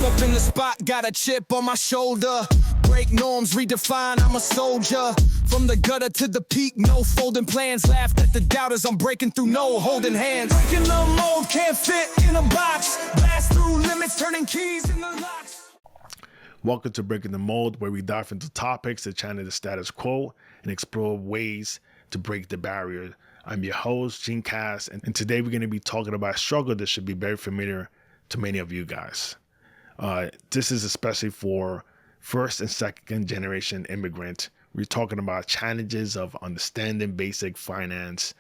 up in the spot, got a chip on my shoulder. Break norms, redefine, I'm a soldier. From the gutter to the peak, no folding plans. Laughed at the doubters, I'm breaking through, no holding hands. Breaking the mold, can't fit in a box. Blast through limits, turning keys in the locks. Welcome to Breaking the Mold, where we dive into topics that challenge the status quo and explore ways to break the barrier. I'm your host, Gene Cass, and today we're going to be talking about a struggle that should be very familiar to many of you guys. This is especially for first and second generation immigrant. We're talking about challenges of understanding basic finance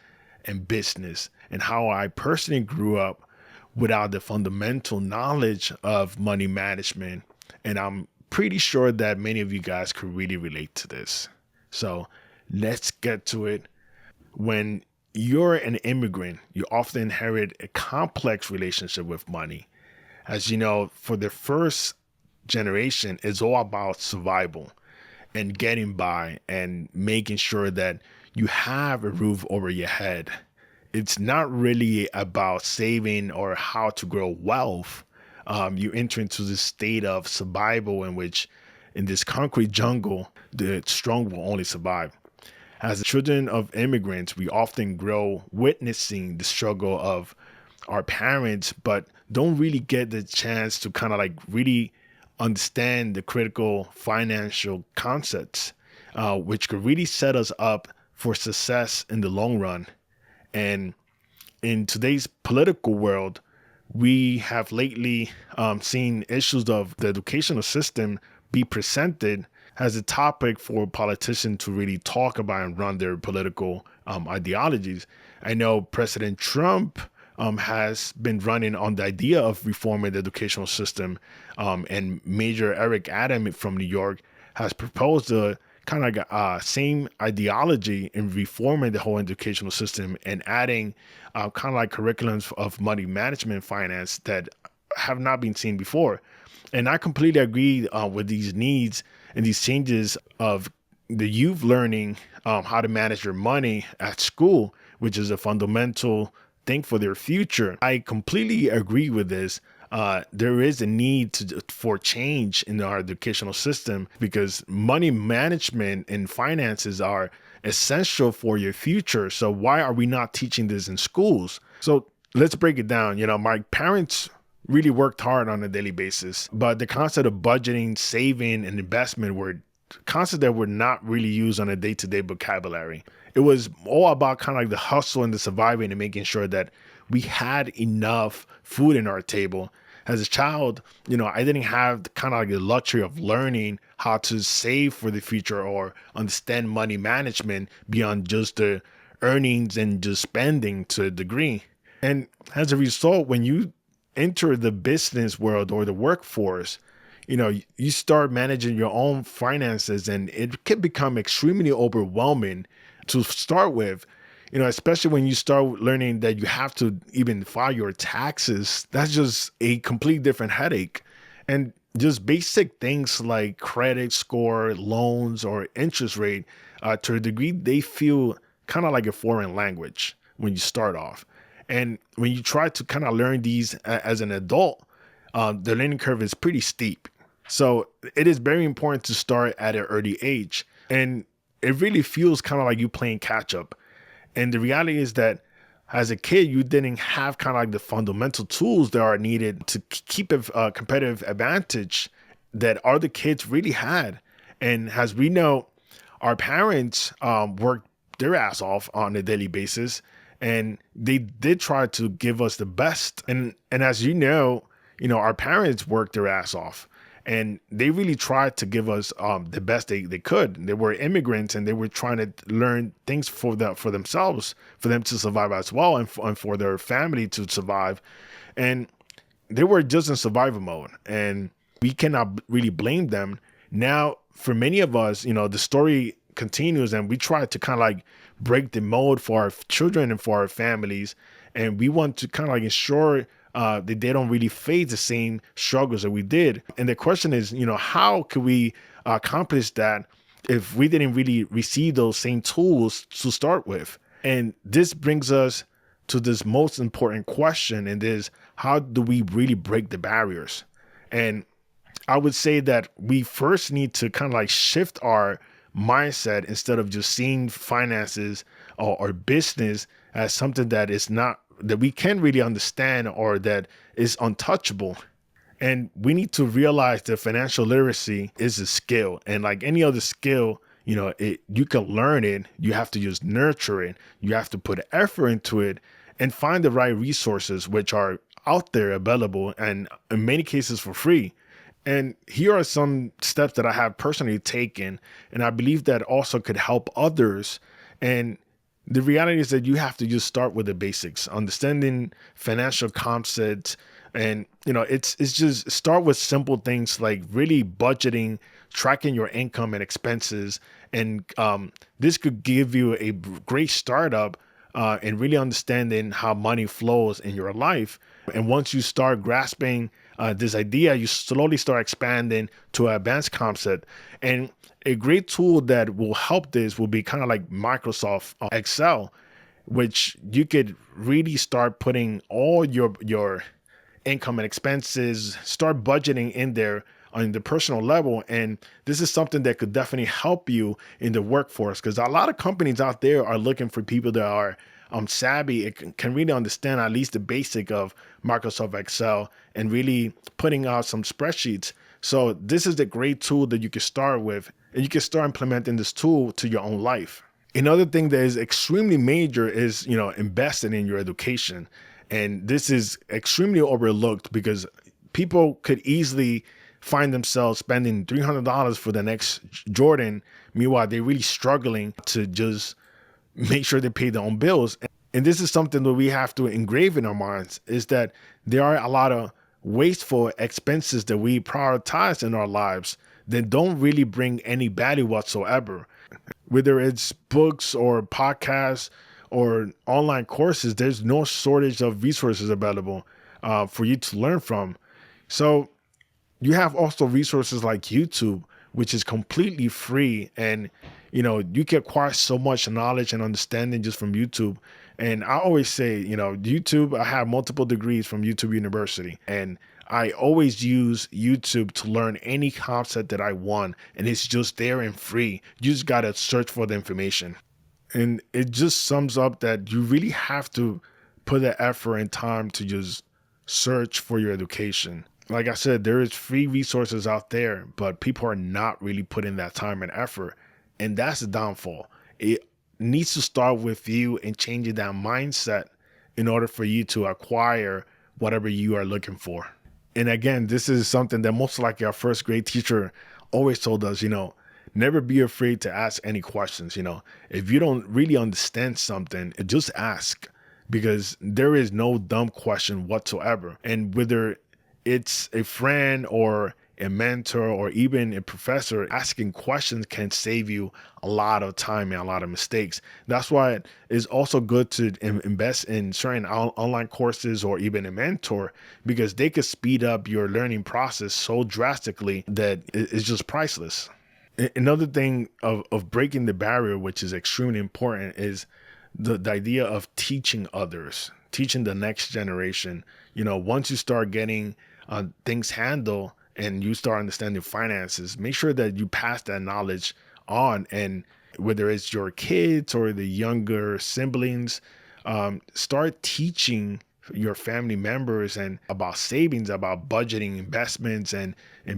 and business, and how I personally grew up without the fundamental knowledge of money management. And I'm pretty sure that many of you guys could really relate to this. So let's get to it. When you're an immigrant, you often inherit a complex relationship with money. As you know, for the first generation, it's all about survival and getting by and making sure that you have a roof over your head. It's not really about saving or how to grow wealth. You enter into this state of survival in which, in this concrete jungle, the strong will only survive. As children of immigrants, we often grow witnessing the struggle of our parents, but don't really get the chance to kind of like really understand the critical financial concepts, which could really set us up for success in the long run. And in today's political world, we have lately seen issues of the educational system be presented as a topic for politicians to really talk about and run their political ideologies. I know President Trump has been running on the idea of reforming the educational system, and Major Eric Adams from New York has proposed a kind of like same ideology in reforming the whole educational system and adding kind of like curriculums of money management finance that have not been seen before. And I completely agree with these needs and these changes of the youth learning how to manage their money at school, which is a fundamental thing for their future. I completely agree with this. There is a need for change in our educational system because money management and finances are essential for your future. So why are we not teaching this in schools? So let's break it down. You know, my parents really worked hard on a daily basis, but the concept of budgeting, saving, and investment were concepts that were not really used on a day-to-day vocabulary. It was all about kind of like the hustle and the surviving and making sure that we had enough food in our table. As a child, you know, I didn't have kind of like the luxury of learning how to save for the future or understand money management beyond just the earnings and just spending to a degree. And as a result, when you enter the business world or the workforce, you know, you start managing your own finances, and it can become extremely overwhelming to start with, you know, especially when you start learning that you have to even file your taxes. That's just a complete different headache. And just basic things like credit score, loans, or interest rate, to a degree, they feel kind of like a foreign language when you start off. And when you try to kind of learn these as an adult, the learning curve is pretty steep. So it is very important to start at an early age. And it really feels kind of like you playing catch up. And the reality is that as a kid, you didn't have kind of like the fundamental tools that are needed to keep a competitive advantage that other kids really had. And as we know, our parents worked their ass off on a daily basis, and they did try to give us the best. And as you know, our parents worked their ass off. And they really tried to give us the best they could. They were immigrants, and they were trying to learn things for themselves, for them to survive as well, and for their family to survive. And they were just in survival mode, and we cannot really blame them. Now, for many of us, the story continues, and we try to kind of like break the mold for our children and for our families, and we want to kind of like ensure that they don't really face the same struggles that we did. And the question is, how could we accomplish that if we didn't really receive those same tools to start with? And this brings us to this most important question, and is, how do we really break the barriers? And I would say that we first need to kind of like shift our mindset instead of just seeing finances or business as something that is not, that we can't really understand or that is untouchable. And we need to realize that financial literacy is a skill. And like any other skill, you can learn it. You have to just nurture it. You have to put effort into it and find the right resources, which are out there available and in many cases for free. And here are some steps that I have personally taken, and I believe that also could help others. And the reality is that you have to just start with the basics, understanding financial concepts. And, it's just start with simple things like really budgeting, tracking your income and expenses. And this could give you a great startup and really understanding how money flows in your life. And once you start grasping this idea, you slowly start expanding to an advanced concept. And a great tool that will help this will be kind of like Microsoft Excel, which you could really start putting all your income and expenses, start budgeting in there on the personal level. And this is something that could definitely help you in the workforce, because a lot of companies out there are looking for people that are savvy, it can really understand at least the basic of Microsoft Excel and really putting out some spreadsheets. So this is the great tool that you can start with, and you can start implementing this tool to your own life. Another thing that is extremely major is, investing in your education. And this is extremely overlooked because people could easily find themselves spending $300 for the next Jordan. Meanwhile, they're really struggling to just make sure they pay their own bills. And this is something that we have to engrave in our minds, is that there are a lot of wasteful expenses that we prioritize in our lives that don't really bring any value whatsoever. Whether it's books or podcasts or online courses, there's no shortage of resources available for you to learn from. So you have also resources like YouTube, which is completely free. And, you can acquire so much knowledge and understanding just from YouTube. And I always say, YouTube, I have multiple degrees from YouTube University, and I always use YouTube to learn any concept that I want. And it's just there and free. You just got to search for the information. And it just sums up that you really have to put the effort and time to just search for your education. Like I said, there is free resources out there, but people are not really putting that time and effort. And that's the downfall. It needs to start with you and changing that mindset in order for you to acquire whatever you are looking for. And again, this is something that most likely our first grade teacher always told us, never be afraid to ask any questions. If you don't really understand something, just ask, because there is no dumb question whatsoever. And whether it's a friend or a mentor or even a professor, asking questions can save you a lot of time and a lot of mistakes. That's why it's also good to invest in certain online courses or even a mentor, because they could speed up your learning process so drastically that it's just priceless. Another thing of breaking the barrier, which is extremely important, is the idea of teaching others, teaching the next generation. Once you start getting things handled and you start understanding finances, make sure that you pass that knowledge on. And whether it's your kids or the younger siblings, start teaching your family members and about savings, about budgeting, investments, and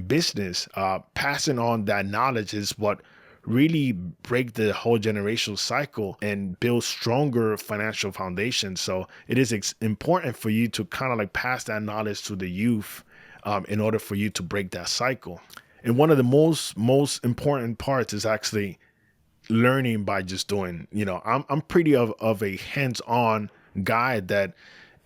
business. Passing on that knowledge is what really break the whole generational cycle and build stronger financial foundations. So it is important for you to kind of like pass that knowledge to the youth in order for you to break that cycle. And one of the most important parts is actually learning by just doing. I'm pretty of a hands-on guy, that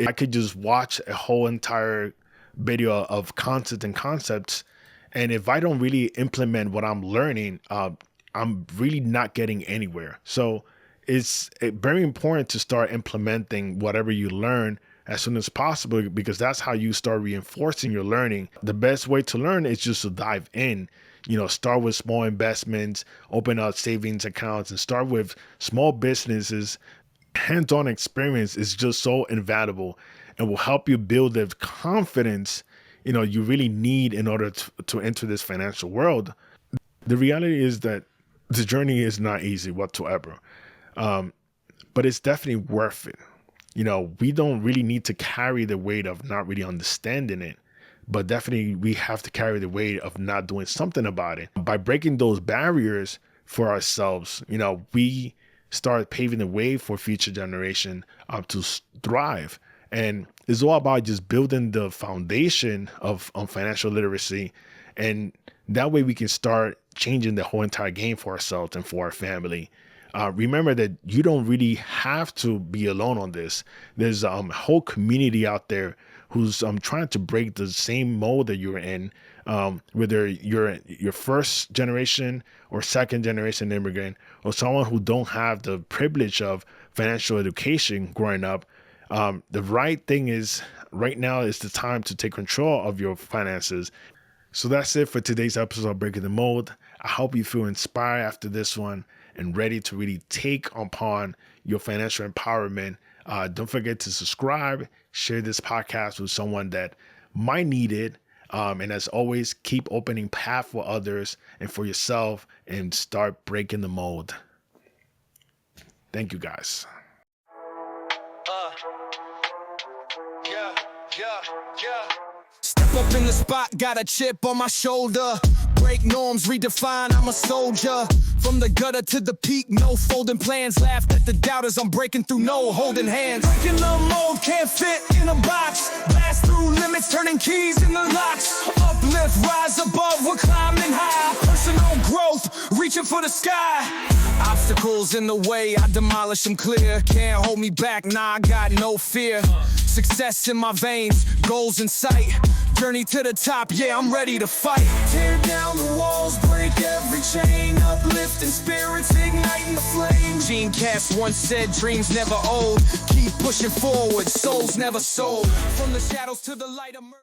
I could just watch a whole entire video of content and concepts, and if I don't really implement what I'm learning, I'm really not getting anywhere. So it's very important to start implementing whatever you learn as soon as possible, because that's how you start reinforcing your learning. The best way to learn is just to dive in. Start with small investments, open up savings accounts, and start with small businesses. Hands-on experience is just so invaluable and will help you build the confidence you really need in order to enter this financial world. The reality is that the journey is not easy whatsoever, but it's definitely worth it. We don't really need to carry the weight of not really understanding it, but definitely we have to carry the weight of not doing something about it. By breaking those barriers for ourselves, we start paving the way for future generation to thrive. And it's all about just building the foundation of financial literacy. And that way we can start changing the whole entire game for ourselves and for our family. Remember that you don't really have to be alone on this. There's a whole community out there who's trying to break the same mold that you're in, whether you're your first generation or second generation immigrant, or someone who don't have the privilege of financial education growing up. The right thing is, right now is the time to take control of your finances. So that's it for today's episode of Breaking the Mold. I hope you feel inspired after this one and ready to really take upon your financial empowerment. Don't forget to subscribe, share this podcast with someone that might need it. And as always, keep opening path for others and for yourself and start breaking the mold. Thank you, guys. Step up in the spot, got a chip on my shoulder. Break norms, redefine, I'm a soldier. From the gutter to the peak, no folding plans. Laughed at the doubters, I'm breaking through, no holding hands. Breaking the mold, can't fit in a box. Blast through limits, turning keys in the locks. Uplift, rise above, we're climbing high. Personal growth, reaching for the sky. Obstacles in the way, I demolish them clear. Can't hold me back, nah, I got no fear. Success in my veins, goals in sight. Journey to the top, yeah, I'm ready to fight. Tear down the walls, break every chain. Uplifting spirits, igniting the flame. Gene Cass once said, dreams never old. Keep pushing forward, souls never sold. From the shadows to the light,